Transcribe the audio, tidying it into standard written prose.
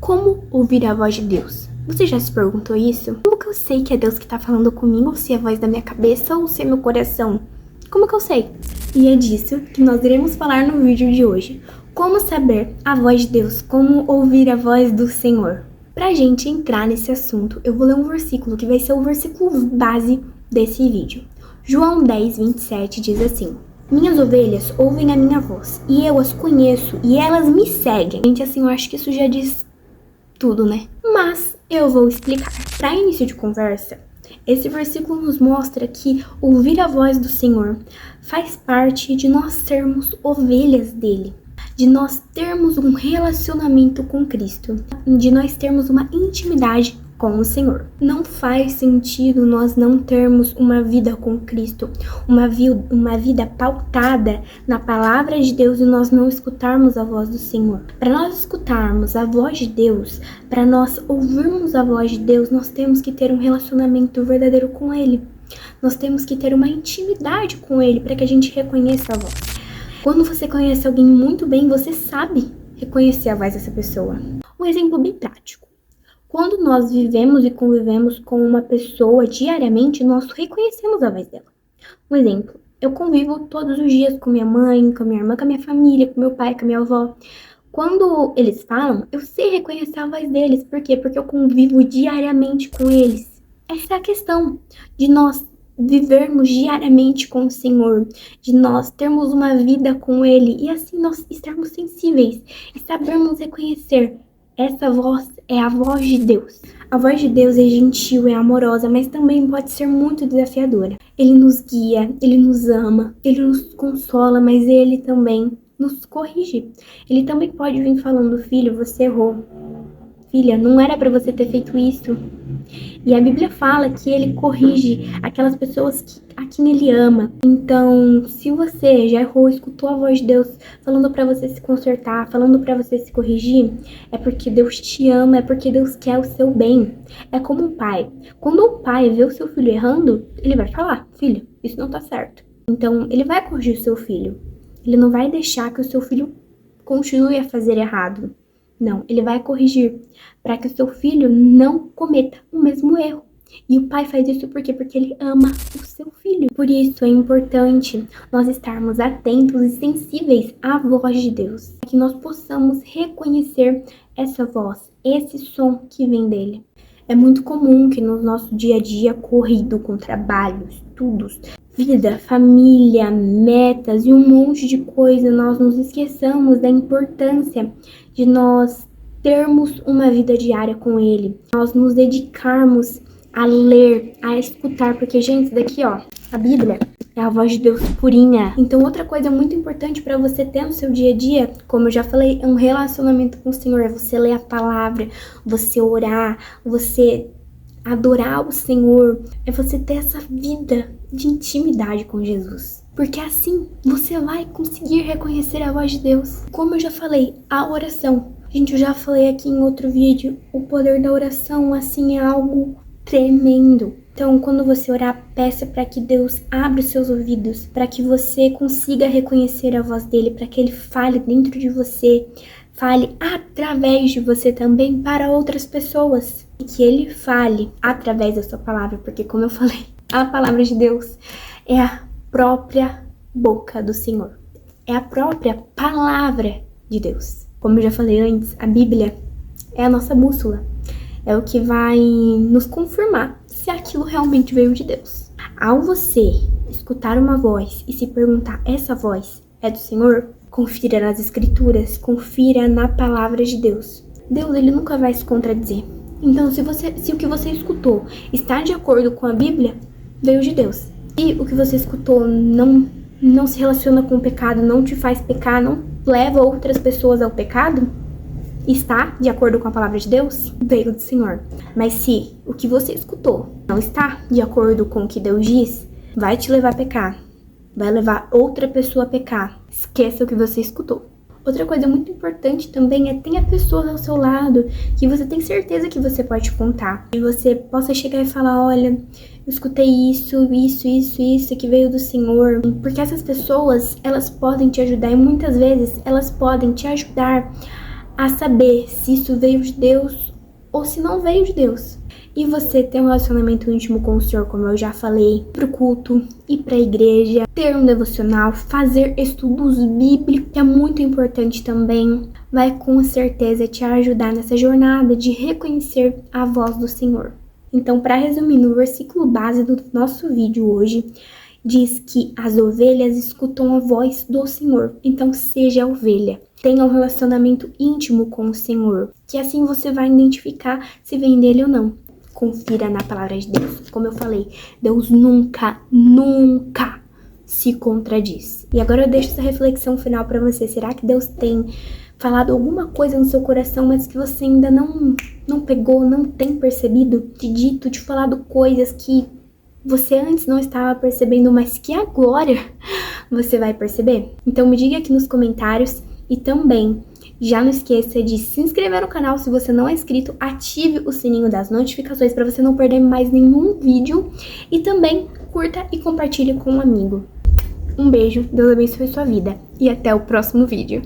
Como ouvir a voz de Deus? Você já se perguntou isso? Como que eu sei que é Deus que tá falando comigo, ou se é a voz da minha cabeça, ou se é meu coração? Como que eu sei? E é disso que nós iremos falar no vídeo de hoje. Como saber a voz de Deus? Como ouvir a voz do Senhor? Pra gente entrar nesse assunto, eu vou ler um versículo que vai ser o versículo base desse vídeo. João 10, 27 diz assim: minhas ovelhas ouvem a minha voz, e eu as conheço, e elas me seguem. Gente, assim, eu acho que isso já diz tudo, né? Mas eu vou explicar. Para início de conversa, esse versículo nos mostra que ouvir a voz do Senhor faz parte de nós sermos ovelhas dele, de nós termos um relacionamento com Cristo, de nós termos uma intimidade com o Senhor. Não faz sentido nós não termos uma vida com Cristo, uma vida pautada na palavra de Deus e nós não escutarmos a voz do Senhor. Para nós escutarmos a voz de Deus, para nós ouvirmos a voz de Deus, nós temos que ter um relacionamento verdadeiro com Ele. Nós temos que ter uma intimidade com Ele para que a gente reconheça a voz. Quando você conhece alguém muito bem, você sabe reconhecer a voz dessa pessoa. Um exemplo bem prático. Quando nós vivemos e convivemos com uma pessoa diariamente, nós reconhecemos a voz dela. Um exemplo, eu convivo todos os dias com minha mãe, com minha irmã, com a minha família, com meu pai, com a minha avó. Quando eles falam, eu sei reconhecer a voz deles. Por quê? Porque eu convivo diariamente com eles. Essa é a questão de nós vivermos diariamente com o Senhor, de nós termos uma vida com Ele e assim nós estarmos sensíveis e sabermos reconhecer. Essa voz é a voz de Deus. A voz de Deus é gentil, é amorosa, mas também pode ser muito desafiadora. Ele nos guia, Ele nos ama, Ele nos consola, mas Ele também nos corrige. Ele também pode vir falando: filho, você errou. Filha, não era para você ter feito isso. E a Bíblia fala que Ele corrige aquelas pessoas a quem Ele ama. Então, se você já errou, escutou a voz de Deus falando para você se consertar, falando para você se corrigir, é porque Deus te ama, é porque Deus quer o seu bem. É como um pai. Quando um pai vê o seu filho errando, ele vai falar: filho, isso não tá certo. Então, ele vai corrigir o seu filho. Ele não vai deixar que o seu filho continue a fazer errado. Não, ele vai corrigir para que o seu filho não cometa o mesmo erro. E o pai faz isso por quê? Porque ele ama o seu filho. Por isso é importante nós estarmos atentos e sensíveis à voz de Deus, para que nós possamos reconhecer essa voz, esse som que vem dele. É muito comum que no nosso dia a dia corrido com trabalho, estudos, vida, família, metas e um monte de coisa, nós nos esqueçamos da importância de nós termos uma vida diária com Ele. Nós nos dedicarmos a ler, a escutar, porque, gente, isso daqui, ó, a Bíblia é a voz de Deus purinha. Então, outra coisa muito importante para você ter no seu dia a dia, como eu já falei, é um relacionamento com o Senhor. É você ler a palavra, você orar, você adorar o Senhor, é você ter essa vida de intimidade com Jesus. Porque assim você vai conseguir reconhecer a voz de Deus. Como eu já falei, a oração. Gente, eu já falei aqui em outro vídeo, o poder da oração, assim, é algo tremendo. Então, quando você orar, peça para que Deus abra os seus ouvidos, para que você consiga reconhecer a voz dele, para que ele fale dentro de você, fale através de você também para outras pessoas. E que ele fale através da sua palavra, porque, como eu falei, a palavra de Deus é a própria boca do Senhor. É a própria palavra de Deus. Como eu já falei antes, a Bíblia é a nossa bússola. É o que vai nos confirmar se aquilo realmente veio de Deus. Ao você escutar uma voz e se perguntar: essa voz é do Senhor? Confira nas Escrituras, confira na palavra de Deus. Deus, ele nunca vai se contradizer. Então, se o que você escutou está de acordo com a Bíblia, veio de Deus. E o que você escutou não se relaciona com o pecado, não te faz pecar, não leva outras pessoas ao pecado, está de acordo com a palavra de Deus, veio do Senhor. Mas se o que você escutou não está de acordo com o que Deus diz, vai te levar a pecar, vai levar outra pessoa a pecar. Esqueça o que você escutou. Outra coisa muito importante também é tenha pessoas ao seu lado que você tem certeza que você pode contar. E você possa chegar e falar: olha, eu escutei isso que veio do Senhor. Porque essas pessoas, elas podem te ajudar e muitas vezes elas podem te ajudar a saber se isso veio de Deus ou se não veio de Deus. E você ter um relacionamento íntimo com o Senhor, como eu já falei, pro culto, ir pra igreja, ter um devocional, fazer estudos bíblicos, que é muito importante também, vai com certeza te ajudar nessa jornada de reconhecer a voz do Senhor. Então, para resumir, no versículo base do nosso vídeo hoje, diz que as ovelhas escutam a voz do Senhor. Então, seja ovelha. Tenha um relacionamento íntimo com o Senhor, que assim você vai identificar se vem dele ou não. Confira na palavra de Deus. Como eu falei, Deus nunca se contradiz. E agora eu deixo essa reflexão final para você. Será que Deus tem falado alguma coisa no seu coração, mas que você ainda não pegou, não tem percebido? Te falado coisas que você antes não estava percebendo, mas que agora você vai perceber? Então me diga aqui nos comentários e também já não esqueça de se inscrever no canal se você não é inscrito, ative o sininho das notificações para você não perder mais nenhum vídeo e também curta e compartilhe com um amigo. Um beijo, Deus abençoe sua vida e até o próximo vídeo.